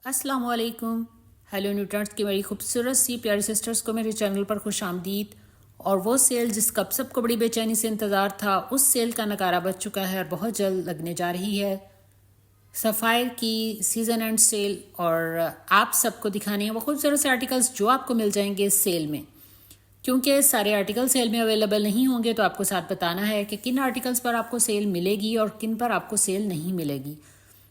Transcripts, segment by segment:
अस्सलाम वालेकुम। Hello neutrons की बड़ी खूबसूरत सी प्यारी सिस्टर्स को मेरे चैनल पर खुश आमदीद। और वो सेल जिसका अब सबको बड़ी बेचैनी से इंतज़ार था, उस सेल का नकारा बच चुका है और बहुत जल्द लगने जा रही है। सफ़ायर की सीज़न एंड सेल, और आप सबको दिखाने हैं वो खूबसूरत से आर्टिकल्स जो आपको मिल जाएंगे इस सेल में। क्योंकि सारे आर्टिकल सेल में अवेलेबल नहीं होंगे, तो आपको साथ बताना है कि किन आर्टिकल्स पर आपको सेल मिलेगी और किन पर आपको सेल नहीं मिलेगी।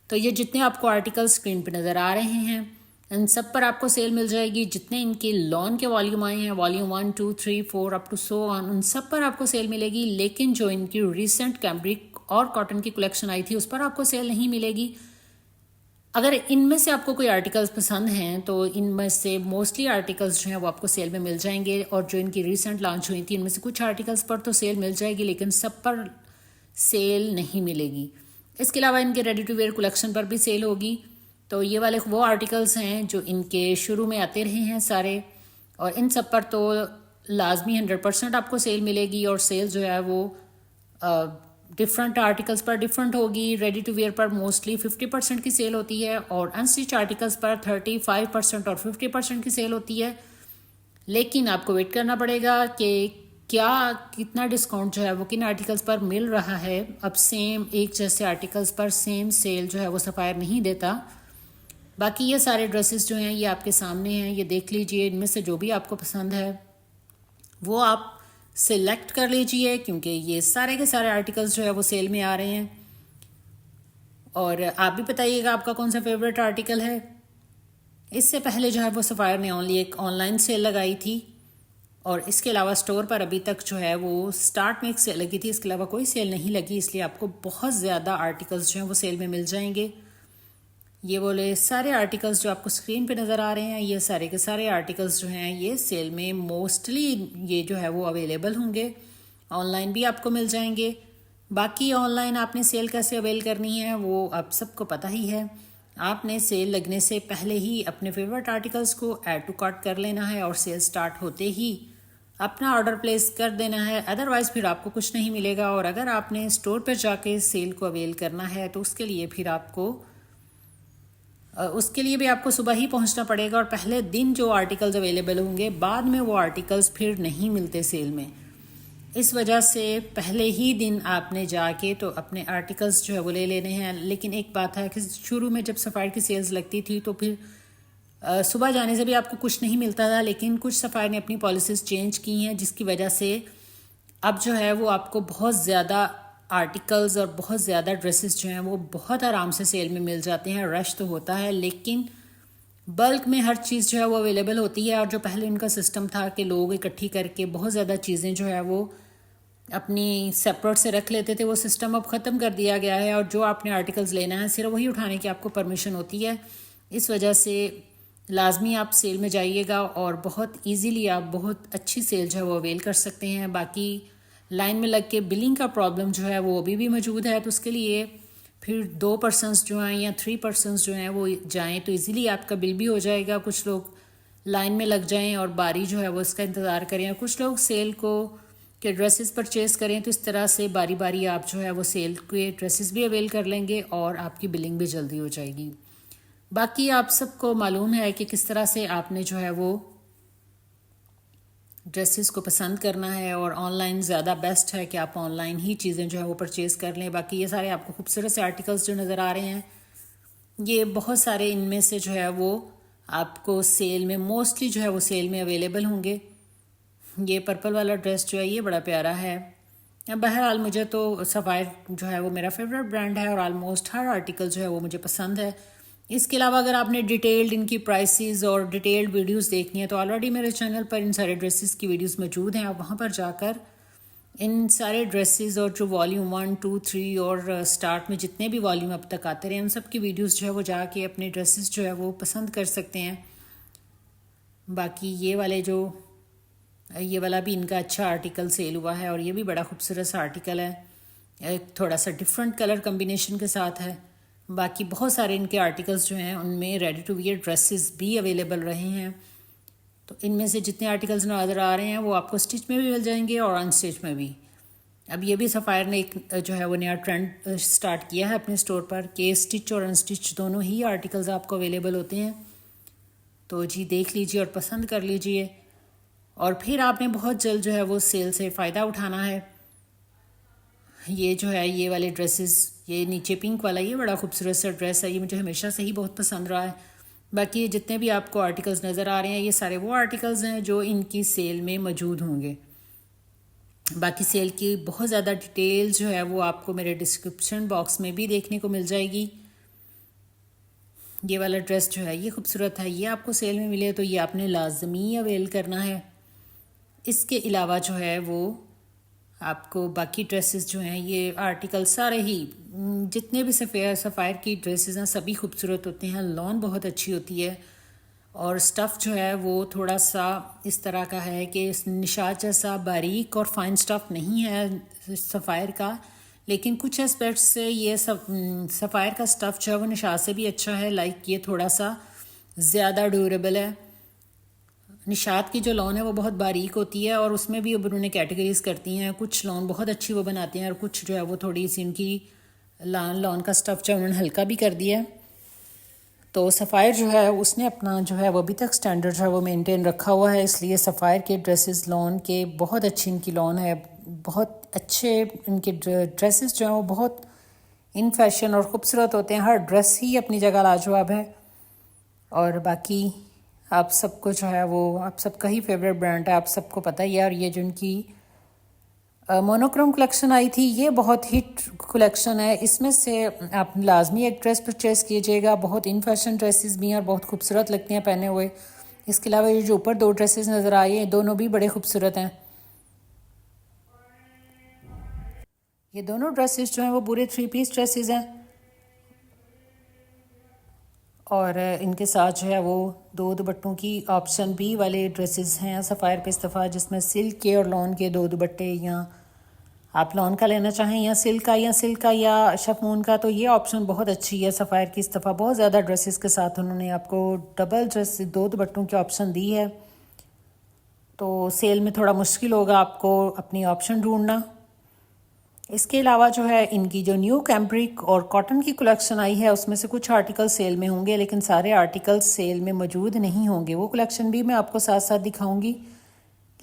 तो ये जितने आपको आर्टिकल स्क्रीन पर नज़र आ रहे हैं, इन सब पर आपको सेल मिल जाएगी। जितने इनके लॉन के वॉल्यूम आए हैं, volume 1, 2, 3, 4 up to so on, उन सब पर आपको सेल मिलेगी। लेकिन जो इनकी रिसेंट कैम्ब्रिक और कॉटन की कलेक्शन आई थी, उस पर आपको सेल नहीं मिलेगी। अगर इनमें से आपको कोई आर्टिकल्स पसंद हैं, तो इनमें से मोस्टली आर्टिकल्स जो हैं वो आपको सेल में मिल जाएंगे। और जो इनकी रिसेंट लॉन्च हुई थी, इनमें से कुछ आर्टिकल्स पर तो सेल मिल जाएगी, लेकिन सब पर सेल नहीं मिलेगी। इसके अलावा इनके रेडी टू वेयर कलेक्शन पर भी सेल होगी। तो ये वाले वो आर्टिकल्स हैं जो इनके शुरू में आते रहे हैं सारे, और इन सब पर तो लाजमी 100% आपको सेल मिलेगी। और सेल जो है वो डिफरेंट आर्टिकल्स पर डिफरेंट होगी। रेडी टू वेयर पर मोस्टली 50% की सेल होती है, और अनस्टिच आर्टिकल्स पर 35% और 50% की सेल होती है। लेकिन आपको वेट करना पड़ेगा कि क्या कितना डिस्काउंट जो है वो किन आर्टिकल्स पर मिल रहा है। अब सेम एक जैसे आर्टिकल्स पर सेम सेल जो है वो सफ़ायर नहीं देता। बाकी ये सारे ड्रेसेस जो हैं ये आपके सामने हैं, ये देख लीजिए। इनमें से जो भी आपको पसंद है वो आप सिलेक्ट कर लीजिए, क्योंकि ये सारे के सारे आर्टिकल्स जो है वो सेल में आ रहे हैं। और आप भी बताइएगा आपका कौन सा फेवरेट आर्टिकल है। इससे पहले जो है वो सफ़ायर ने ओनली एक ऑनलाइन सेल लगाई थी, और इसके अलावा स्टोर पर अभी तक जो है वो स्टार्ट में एक सेल लगी थी। इसके अलावा कोई सेल नहीं लगी, इसलिए आपको बहुत ज़्यादा आर्टिकल्स जो हैं वो सेल में मिल जाएंगे। ये बोले सारे आर्टिकल्स जो आपको स्क्रीन पे नज़र आ रहे हैं, ये सारे के सारे आर्टिकल्स जो हैं ये सेल में मोस्टली ये जो है वो अवेलेबल होंगे। ऑनलाइन भी आपको मिल जाएंगे। बाकी ऑनलाइन आपने सेल कैसे अवेल करनी है वो आप सबको पता ही है। आपने सेल लगने से पहले ही अपने फेवरेट आर्टिकल्स को ऐड टू कार्ट कर लेना है, और सेल स्टार्ट होते ही अपना ऑर्डर प्लेस कर देना है। अदरवाइज़ फिर आपको कुछ नहीं मिलेगा। और अगर आपने स्टोर पर जाके सेल को अवेल करना है, तो उसके लिए भी आपको सुबह ही पहुंचना पड़ेगा। और पहले दिन जो आर्टिकल्स अवेलेबल होंगे, बाद में वो आर्टिकल्स फिर नहीं मिलते सेल में। इस वजह से पहले ही दिन आपने जाके तो अपने आर्टिकल्स जो है वो ले लेने हैं। लेकिन एक बात है कि शुरू में जब सफ़ायर की सेल्स लगती थी, तो फिर सुबह जाने से भी आपको कुछ नहीं मिलता था। लेकिन कुछ सफ़ायर ने अपनी पॉलिसीज़ चेंज की हैं, जिसकी वजह से अब जो है वो आपको बहुत ज़्यादा आर्टिकल्स और बहुत ज़्यादा ड्रेसेस जो हैं वो बहुत आराम से सेल में मिल जाते हैं। रश तो होता है, लेकिन बल्क में हर चीज़ जो है वो अवेलेबल होती है। और जो पहले इनका सिस्टम था कि लोग इकट्ठी करके बहुत ज़्यादा चीज़ें जो है वो अपनी सेपरेट से रख लेते थे, वो सिस्टम अब ख़त्म कर दिया गया है। और जो आपने आर्टिकल्स लेना है सिर्फ वही उठाने की आपको परमिशन होती है। इस वजह से लाजमी आप सेल में जाइएगा, और बहुत इजीली आप बहुत अच्छी सेल जो है वो अवेल कर सकते हैं। बाकी लाइन में लग के बिलिंग का प्रॉब्लम जो है वो अभी भी मौजूद है, तो उसके लिए फिर 2 पर्सनस जो हैं या 3 पर्सनस जो हैं वो जाएं, तो इजीली आपका बिल भी हो जाएगा। कुछ लोग लाइन में लग जाएं और बारी जो है वो इसका इंतज़ार करें, और कुछ लोग सेल को के ड्रेसेस परचेज़ करें। तो इस तरह से बारी बारी आप जो है वो सेल के ड्रेसेस भी अवेल कर लेंगे, और आपकी बिलिंग भी जल्दी हो जाएगी। बाकी आप सबको मालूम है कि किस तरह से आपने जो है वो ड्रेसेस को पसंद करना है, और ऑनलाइन ज़्यादा बेस्ट है कि आप ऑनलाइन ही चीज़ें जो है वो परचेज़ कर लें। बाकी ये सारे आपको खूबसूरत से आर्टिकल्स जो नज़र आ रहे हैं, ये बहुत सारे इनमें से जो है वो आपको सेल में मोस्टली जो है वो सेल में अवेलेबल होंगे। ये पर्पल वाला ड्रेस जो है ये बड़ा प्यारा है। बहरहाल मुझे तो सफ़ायर जो है वो मेरा फेवरेट ब्रांड है, और आलमोस्ट हर आर्टिकल जो है वो मुझे पसंद है। इसके अलावा अगर आपने डिटेल्ड इनकी प्राइसेस और डिटेल्ड वीडियोस देखनी है, तो ऑलरेडी मेरे चैनल पर इन सारे ड्रेसेस की वीडियोस मौजूद हैं। आप वहाँ पर जाकर इन सारे ड्रेसेस और जो वॉल्यूम 1, 2, 3 और स्टार्ट में जितने भी वॉल्यूम अब तक आते रहे, उन सब की वीडियोस जो है वो जाके अपने ड्रेसेस जो है वो पसंद कर सकते हैं। बाकी ये वाला भी इनका अच्छा आर्टिकल सेल हुआ है, और ये भी बड़ा खूबसूरत सा आर्टिकल है, थोड़ा सा डिफरेंट कलर कम्बिनेशन के साथ है। बाकी बहुत सारे इनके आर्टिकल्स जो हैं उनमें रेडी टू वियर ड्रेसेस भी अवेलेबल रहे हैं। तो इनमें से जितने आर्टिकल्स नज़र आ रहे हैं वो आपको स्टिच में भी मिल जाएंगे और अनस्टिच में भी। अब ये भी सफ़ायर ने एक जो है वो नया ट्रेंड स्टार्ट किया है अपने स्टोर पर कि स्टिच और अनस्टिच दोनों ही आर्टिकल्स आपको अवेलेबल होते हैं। तो जी देख लीजिए और पसंद कर लीजिए, और फिर आपने बहुत जल्द जो है वो सेल से फ़ायदा उठाना है। ये जो है ये वाले ड्रेसेस, ये नीचे पिंक वाला ये बड़ा खूबसूरत सा ड्रेस है, ये मुझे हमेशा से ही बहुत पसंद रहा है। बाकी जितने भी आपको आर्टिकल्स नज़र आ रहे हैं ये सारे वो आर्टिकल्स हैं जो इनकी सेल में मौजूद होंगे। बाकी सेल की बहुत ज़्यादा डिटेल जो है वो आपको मेरे डिस्क्रिप्शन बॉक्स में भी देखने को मिल जाएगी। ये वाला ड्रेस जो है ये खूबसूरत है, ये आपको सेल में मिले तो ये आपने लाजमी अवेल करना है। इसके अलावा जो है वो आपको बाकी ड्रेसेस जो हैं ये आर्टिकल सारे ही जितने भी सफ़ायर की ड्रेसेस हैं सभी खूबसूरत होते हैं। लॉन बहुत अच्छी होती है और स्टफ़ जो है वो थोड़ा सा इस तरह का है कि निशात जैसा बारीक और फाइन स्टफ़ नहीं है सफ़ायर का, लेकिन कुछ एस्पेक्ट्स से ये सफ़ायर का स्टफ़ जो है वो निशात से भी अच्छा है। लाइक ये थोड़ा सा ज़्यादा ड्यूरेबल है। निशात की जो लॉन है वो बहुत बारीक होती है और उसमें भी अब उन्होंने कैटेगरीज करती हैं। कुछ लॉन बहुत अच्छी वो बनाते हैं और कुछ जो है वो थोड़ी सी उनकी लॉन का स्टफ़ जो उन्होंने हल्का भी कर दिया है। तो सफ़ायर जो है उसने अपना जो है वो अभी तक स्टैंडर्ड जो है वो मेंटेन रखा हुआ है, इसलिए सफ़ायर के ड्रेसेस लॉन के बहुत अच्छी इनकी लॉन है, बहुत अच्छे इनके ड्रेसेस जो हैं वो बहुत इन फैशन और ख़ूबसूरत होते हैं। हर ड्रेस ही अपनी जगह लाजवाब है। और बाकी आप सबको जो है वो आप सबका ही फेवरेट ब्रांड है, आप सबको पता ही है। और ये जो इनकी मोनोक्रोम कलेक्शन आई थी ये बहुत हिट कलेक्शन है, इसमें से आप लाजमी एक ड्रेस परचेज़ कीजिएगा। बहुत इन फैशन ड्रेसेस भी हैं और बहुत खूबसूरत लगती हैं पहने हुए। इसके अलावा ये जो ऊपर दो ड्रेसेस नज़र आई हैं दोनों भी बड़े खूबसूरत हैं। ये दोनों ड्रेसेस जो हैं वो पूरे 3 पीस ड्रेसेस हैं और इनके साथ जो है वो दो दुपट्टों की ऑप्शन भी वाले ड्रेसेस हैं सफ़ायर पे इस्तफ़ा, जिसमें सिल्क के और लॉन के दो दुपट्टे, या आप लॉन का लेना चाहें या सिल्क का या शफून का, तो ये ऑप्शन बहुत अच्छी है सफ़ायर की इस्तफ़ा। बहुत ज़्यादा ड्रेसेस के साथ उन्होंने आपको डबल ड्रेस दो दुपट्टों की ऑप्शन दी है, तो सेल में थोड़ा मुश्किल होगा आपको अपनी ऑप्शन ढूंढना। इसके अलावा जो है इनकी जो न्यू कैम्ब्रिक और कॉटन की कलेक्शन आई है उसमें से कुछ आर्टिकल सेल में होंगे, लेकिन सारे आर्टिकल सेल में मौजूद नहीं होंगे। वो कलेक्शन भी मैं आपको साथ साथ दिखाऊंगी,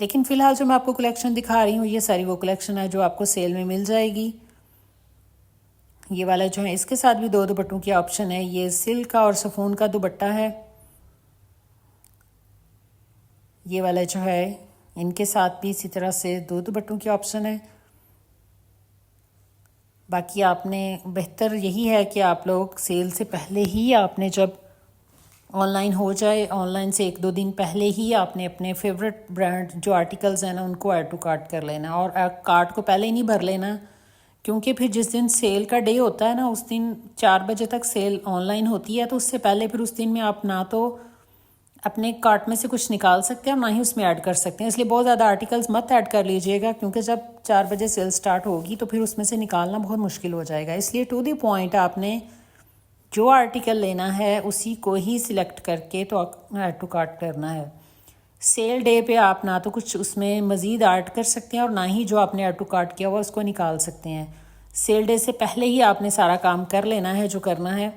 लेकिन फ़िलहाल जो मैं आपको कलेक्शन दिखा रही हूँ ये सारी वो कलेक्शन है जो आपको सेल में मिल जाएगी। ये वाला जो है इसके साथ भी दो दुपट्टों की ऑप्शन है। ये सिल्क का और सफ़ून का दुपट्टा है। ये वाला जो है इनके साथ भी इसी तरह से दो दुपट्टों की ऑप्शन है। बाकी आपने बेहतर यही है कि आप लोग सेल से पहले ही आपने जब ऑनलाइन हो जाए, ऑनलाइन से 1-2 दिन पहले ही आपने अपने फेवरेट ब्रांड जो आर्टिकल्स हैं ना उनको ऐड टू कार्ट कर लेना, और कार्ट को पहले ही नहीं भर लेना, क्योंकि फिर जिस दिन सेल का डे होता है ना उस दिन 4 बजे तक सेल ऑनलाइन होती है, तो उससे पहले फिर उस दिन में आप ना तो अपने कार्ट में से कुछ निकाल सकते हैं और ना ही उसमें ऐड कर सकते हैं। इसलिए बहुत ज़्यादा आर्टिकल्स मत ऐड कर लीजिएगा, क्योंकि जब 4 बजे सेल स्टार्ट होगी तो फिर उसमें से निकालना बहुत मुश्किल हो जाएगा। इसलिए टू द पॉइंट आपने जो आर्टिकल लेना है उसी को ही सिलेक्ट करके तो ऐड टू कार्ट करना है। सेल डे पे आप ना तो कुछ उसमें मज़ीद ऐड कर सकते हैं और ना ही जो आपने ऐड टू कार्ट किया हुआ उसको निकाल सकते हैं। सेल डे से पहले ही आपने सारा काम कर लेना है जो करना है।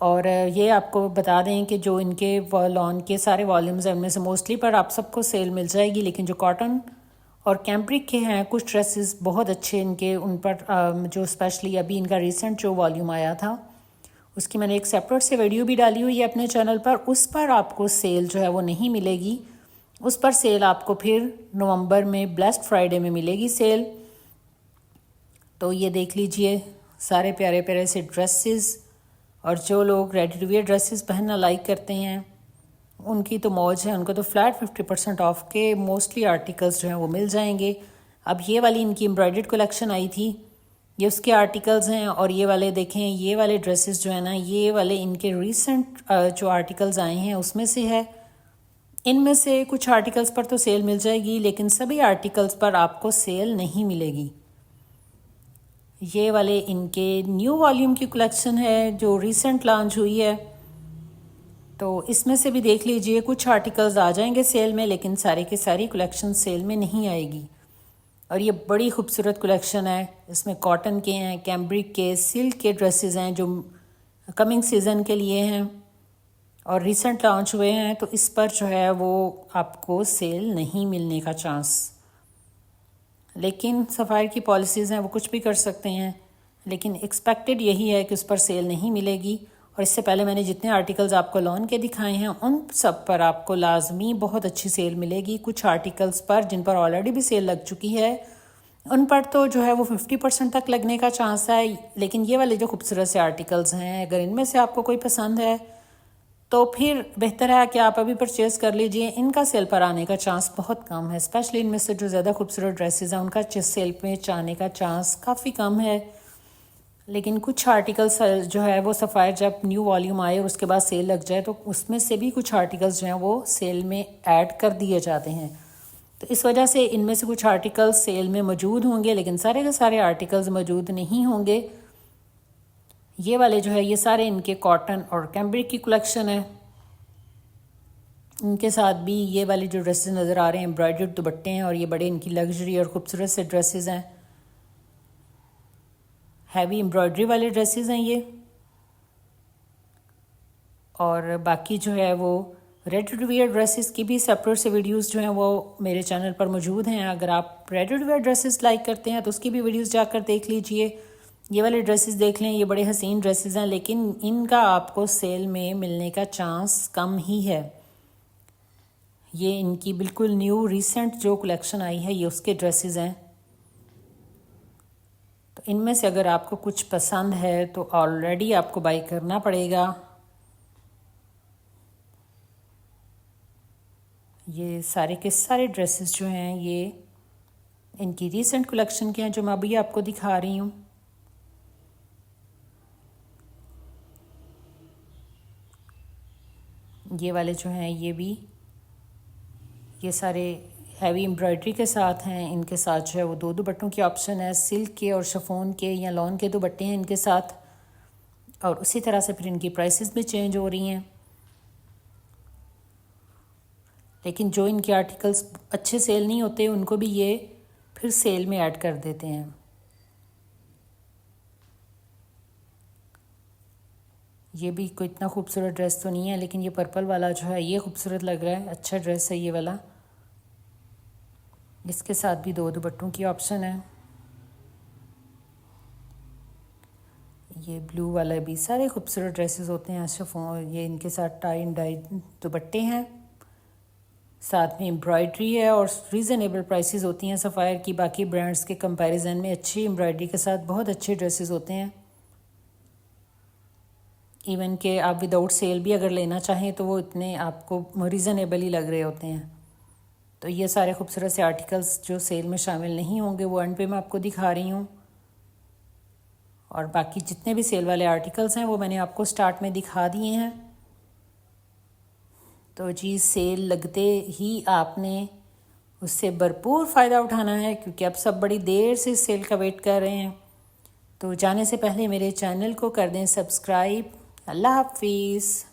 और ये आपको बता दें कि जो इनके लॉन के सारे वॉल्यूम्स हैं उनमें से मोस्टली पर आप सबको सेल मिल जाएगी, लेकिन जो कॉटन और कैम्ब्रिक के हैं कुछ ड्रेसेस बहुत अच्छे इनके उन पर जो स्पेशली अभी इनका रिसेंट जो वॉल्यूम आया था उसकी मैंने एक सेपरेट से वीडियो भी डाली हुई है अपने चैनल पर। उस पर आपको सेल जो है वो नहीं मिलेगी, उस पर सेल आपको फिर नवंबर में ब्लेस्ड फ्राइडे में मिलेगी सेल। तो ये देख लीजिए सारे प्यारे प्यारे से ड्रेसेस, और जो लोग रेडी टू वेयर ड्रेसेस पहनना लाइक करते हैं उनकी तो मौज है, उनको तो फ्लैट 50% ऑफ के मोस्टली आर्टिकल्स जो हैं वो मिल जाएंगे। अब ये वाली इनकी एम्ब्रॉयडर्ड कलेक्शन आई थी, ये उसके आर्टिकल्स हैं, और ये वाले देखें ये वाले ड्रेसेस जो है ना ये वाले इनके रिसेंट जो आर्टिकल्स आए हैं उसमें से है। इनमें से कुछ आर्टिकल्स पर तो सेल मिल जाएगी, लेकिन सभी आर्टिकल्स पर आपको सेल नहीं मिलेगी। ये वाले इनके न्यू वॉल्यूम की कलेक्शन है जो रिसेंट लॉन्च हुई है, तो इसमें से भी देख लीजिए कुछ आर्टिकल्स आ जाएंगे सेल में, लेकिन सारे के सारी कलेक्शन सेल में नहीं आएगी। और ये बड़ी खूबसूरत कलेक्शन है। इसमें कॉटन के हैं, कैम्ब्रिक के, सिल्क के ड्रेसेस हैं जो कमिंग सीज़न के लिए हैं और रिसेंट लॉन्च हुए हैं। तो इस पर जो है वो आपको सेल नहीं मिलने का चांस, लेकिन सफ़ायर की पॉलिसीज़ हैं, वो कुछ भी कर सकते हैं, लेकिन एक्सपेक्टेड यही है कि उस पर सेल नहीं मिलेगी। और इससे पहले मैंने जितने आर्टिकल्स आपको लॉन के दिखाए हैं उन सब पर आपको लाजमी बहुत अच्छी सेल मिलेगी। कुछ आर्टिकल्स पर जिन पर ऑलरेडी भी सेल लग चुकी है उन पर तो जो है वो 50% तक लगने का चांस है। लेकिन ये वाले जो खूबसूरत से आर्टिकल्स हैं, अगर इनमें से आपको कोई पसंद है तो फिर बेहतर है कि आप अभी परचेज़ कर लीजिए। इनका सेल पर आने का चांस बहुत कम है, स्पेशली इनमें से जो ज़्यादा खूबसूरत ड्रेसेस हैं उनका सेल में आने का चांस काफ़ी कम है। लेकिन कुछ आर्टिकल्स जो है वो सफ़ायर जब न्यू वॉल्यूम आए और उसके बाद सेल लग जाए तो उसमें से भी कुछ आर्टिकल्स जो हैं वो सेल में ऐड कर दिए जाते हैं। तो इस वजह से इनमें से कुछ आर्टिकल्स सेल में मौजूद होंगे, लेकिन सारे के सारे आर्टिकल्स मौजूद नहीं होंगे। ये वाले जो है ये सारे इनके कॉटन और कैम्ब्रिक की कलेक्शन है। इनके साथ भी ये वाले जो ड्रेसेस नज़र आ रहे हैं एम्ब्रॉयडर्ड दुपट्टे हैं और ये बड़े इनकी लग्जरी और ख़ूबसूरत से ड्रेसेस हैं। हैवी एम्ब्रॉयडरी वाले ड्रेसेस हैं ये। और बाकी जो है वो रेडी टू वेयर ड्रेसेस की भी सेपरेट से वीडियोस जो हैं वो मेरे चैनल पर मौजूद हैं। अगर आप ready to wear dresses like करते हैं तो उसकी भी वीडियोस जाकर देख लीजिए। ये वाले ड्रेसेस देख लें, ये बड़े हसीन ड्रेसेस हैं, लेकिन इनका आपको सेल में मिलने का चांस कम ही है। ये इनकी बिल्कुल न्यू रिसेंट जो कलेक्शन आई है ये उसके ड्रेसेस हैं। तो इनमें से अगर आपको कुछ पसंद है तो ऑलरेडी आपको बाई करना पड़ेगा। ये सारे के सारे ड्रेसेस जो हैं ये इनकी रीसेंट कलेक्शन के हैं जो मैं अभी आपको दिखा रही हूँ। ये वाले जो हैं ये भी ये सारे हैवी एम्ब्रॉयडरी के साथ हैं। इनके साथ जो है वो दो दुपट्टों की ऑप्शन है, सिल्क के और शिफॉन के या लॉन के दुपट्टे हैं इनके साथ। और उसी तरह से फिर इनकी प्राइसेस भी चेंज हो रही हैं। लेकिन जो इनके आर्टिकल्स अच्छे सेल नहीं होते उनको भी ये फिर सेल में ऐड कर देते हैं। ये भी कोई इतना खूबसूरत ड्रेस तो नहीं है, लेकिन ये पर्पल वाला जो है ये खूबसूरत लग रहा है, अच्छा ड्रेस है ये वाला। इसके साथ भी दो दुपट्टों की ऑप्शन है। ये ब्लू वाला भी सारे खूबसूरत ड्रेसेस होते हैं शिफॉन। ये इनके साथ टाई एंड डाई दुपट्टे हैं, साथ में एम्ब्रॉयडरी है और रीज़नेबल प्राइसेस होती हैं सफ़ायर की। बाकी ब्रांड्स के कंपैरिजन में अच्छी एम्ब्रॉयडरी के साथ बहुत अच्छे ड्रेसेस होते हैं। इवन के आप विदाउट सेल भी अगर लेना चाहें तो वो इतने आपको रीज़नेबल ही लग रहे होते हैं। तो ये सारे खूबसूरत से आर्टिकल्स जो सेल में शामिल नहीं होंगे वो एंड पे मैं आपको दिखा रही हूँ। और बाकी जितने भी सेल वाले आर्टिकल्स हैं वो मैंने आपको स्टार्ट में दिखा दिए हैं। तो जी सेल लगते ही आपने उससे भरपूर फ़ायदा उठाना है, क्योंकि अब सब बड़ी देर से सेल का वेट कर रहे हैं। तो जाने से पहले मेरे चैनल को कर दें सब्सक्राइब। अल्लाह हाफिज़।